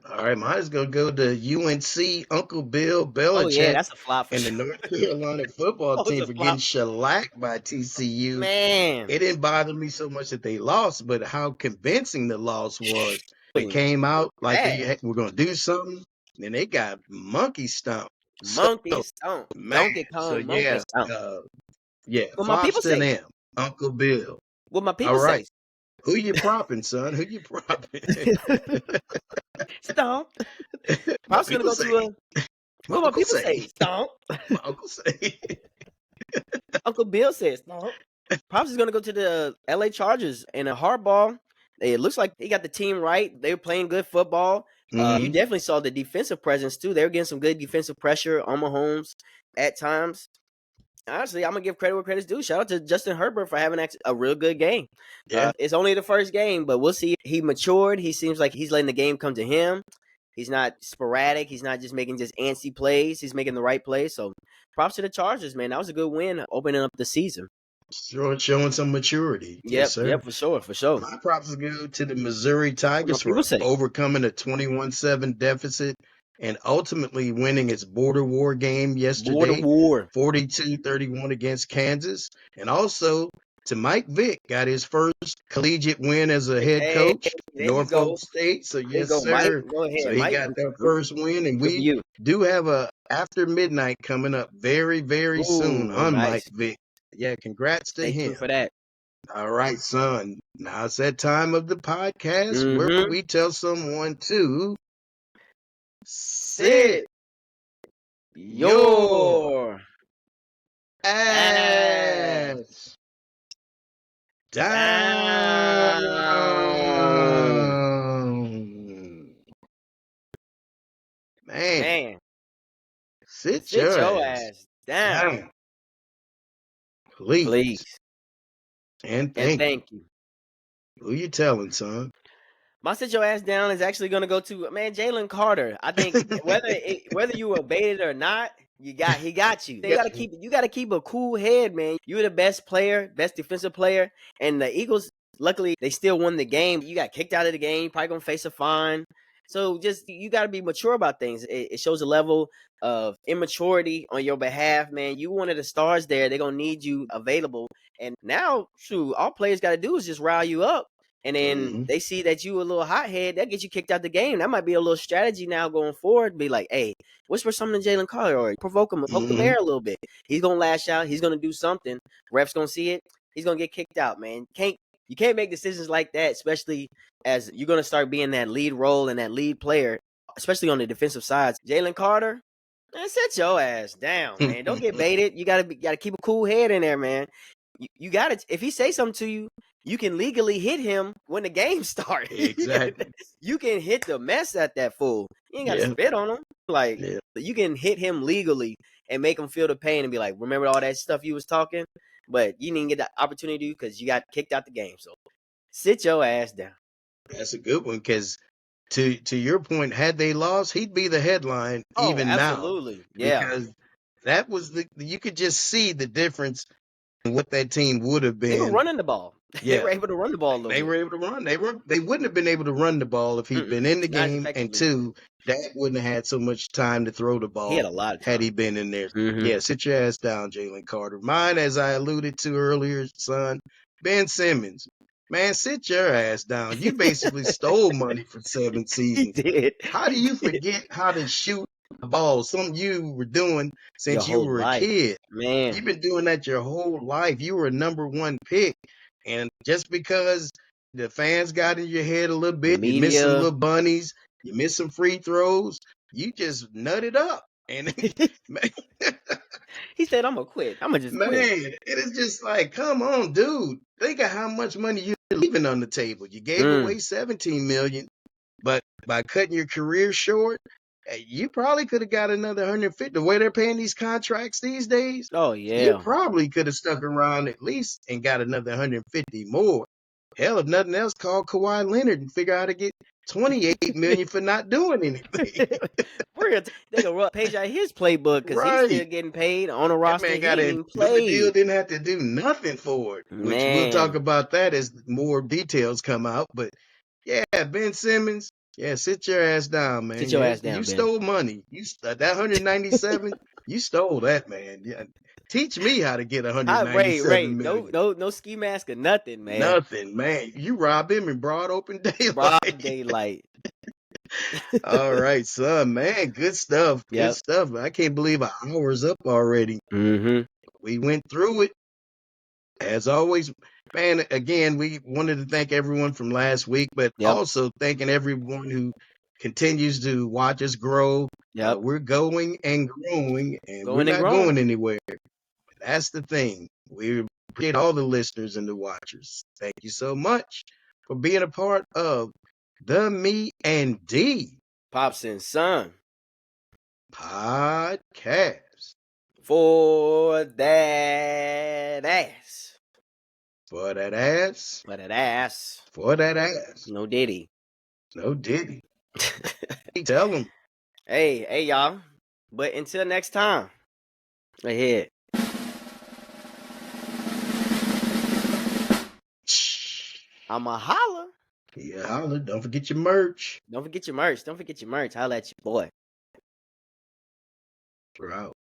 All right, mine's gonna go to UNC Uncle Bill Oh yeah, Belichick that's a flop for and the sure. North Carolina football Oh, it's team a for getting flop, shellacked by TCU. man. It didn't bother me so much that they lost, but how convincing the loss was. They Really came out like bad. they were gonna do something, and they got monkey stomped. So Monkey stomp, man, Donkey so Kong, monkey yeah, stomp. yeah, What my flops people to say? them, Uncle Bill. What my All people right, say? who you propping, son? Who you propping? Stomp. My Pop's gonna people go say, to a. my What my uncle people say? say, Stomp. my uncle say. Uncle Bill says stomp. Pops is gonna go to the LA Chargers and a hardball. It looks like he got the team right. They were playing good football. You Mhm. definitely saw the defensive presence too. They were getting some good defensive pressure on Mahomes at times. Honestly, I'm gonna give credit where credit's due. Shout out to Justin Herbert for having a real good game. Yeah, It's only the first game, but we'll see. He matured. He seems like he's letting the game come to him. He's not sporadic. He's not just making just antsy plays. He's making the right plays. So, props to the Chargers, man. That was a good win opening up the season. showing some maturity. Yes, Yep, sir. for sure, for sure. My props go to the Missouri What my Tigers people for say? overcoming a 21-7 deficit and ultimately winning its border war game Border yesterday, War. 42-31 against Kansas. And also to Mike Vick, got his first collegiate win as a head Hey, coach, there you Norfolk go. State. So There you yes, go, Mike. sir. Go So ahead, he Mike. got that first win, and Good for we you. do have a after midnight coming up very, very soon Ooh, on Mike nice. Vick. Yeah, congrats to Stay him. tuned for that. All right, son. Now it's that time of the podcast where Mm-hmm. we tell someone to sit Sit your your ass ass down. down. Man, Man, sit sit your your ass ass down, down, please. please. And And thank you. thank you. Who you telling, son? My sit your ass down is actually going to go to man Jalen Carter. I think whether you obey it or not, he got you. Yeah. You got to keep a cool head, man. You were the best player, best defensive player, and the Eagles. Luckily, they still won the game. You got kicked out of the game. You're probably gonna face a fine. So just you got to be mature about things. It shows a level of immaturity on your behalf, man. You one of the stars there. They're gonna need you available. And now, shoot, all players got to do is just rile you up and then Mhm. they see that you a little hothead, that gets you kicked out the game. That might be a little strategy now going forward. Be like, hey, whisper something to Jalen Carter or provoke him, poke the Mhm. bear a little bit. He's gonna lash out. He's gonna do something. Ref's gonna see it. He's gonna get kicked out, man. You can't make decisions like that, especially as you're gonna start being that lead role and that lead player, especially on the defensive side. Jalen Carter, man, set your ass down, man. Don't get baited. You gotta keep a cool head in there, man. You gotta if he say something to you, you can legally hit him when the game starts. Exactly. You can hit the mess at that fool. You ain't gotta Yeah. spit on him. Like Yeah. you can hit him legally and make him feel the pain and be like, remember all that stuff you was talking? But you didn't get the opportunity because you got kicked out the game. So sit your ass down. That's a good one because to your point, had they lost, he'd be the headline Oh, even now absolutely. Yeah. because that was you could just see the difference in what that team would have They were been. running the ball. They Yeah, were able to run the ball a little they bit. were able to run. They wouldn't have been able to run the ball if he'd been in the Not as game, and effectively. two, Dak wouldn't have had so much time to throw the He had ball a lot of had time. he been in there. Mm-hmm. Yeah, sit your ass down, Jalen Carter. Mine, as I alluded to earlier, son, Ben Simmons. Man, sit your ass down. You basically stole money for 7 He seasons. did. How do He you did. forget how to shoot a ball? Something you were doing Your since you whole were a life, kid. man. You've been doing that your whole life. You were a number one pick. And just because the fans got in your head a little The bit, you missed some media. little bunnies, you missed some free throws, you just nutted up. And man, He said, "I'm gonna quit. I'm gonna just quit." it is just like, come on, dude. Think of how much money you're leaving on the table. You gave Mm. away 17 million, but by cutting your career short, you probably could have got another 150. The way they're paying these contracts these days, Oh you yeah. probably could have stuck around at least and got another 150 more. Hell, if nothing else, call Kawhi Leonard and figure out how to get 28 million for not doing anything. We're gonna take a page out of his playbook because he's still Right. getting paid on a That roster man he got ain't to even do the deal, played. didn't have to do nothing for it, which we'll talk Man, about that as more details come out. But yeah, Ben Simmons, Yeah, sit your ass down, man. Sit your Yeah, ass you down, Ben. stole money. That 197, you stole that, man. Yeah. Teach me how to get Ray, 197 no, million. no, no ski mask or nothing, man. Nothing, man. You robbed him in broad open Broad daylight. daylight. All right, son, man. Good stuff. Good Yep. stuff. I can't believe an hour's up already. Mm-hmm. We went through it. As always, man, again, we wanted to thank everyone from last week, but Yep. also thanking everyone who continues to watch us grow. Yep. We're going and growing, and we're Going and not growing. going anywhere. That's the thing. We appreciate all the listeners and the watchers. Thank you so much for being a part of the Me and D Pops and Son. podcast. For that ass. For that ass. For that ass. For that ass. No Diddy. No Diddy. Tell them. Hey, y'all. But until next time, ahead. I'ma holla. Yeah, holla. Don't forget your merch. Don't forget your merch. Don't forget your merch. Holla at your boy. We're out.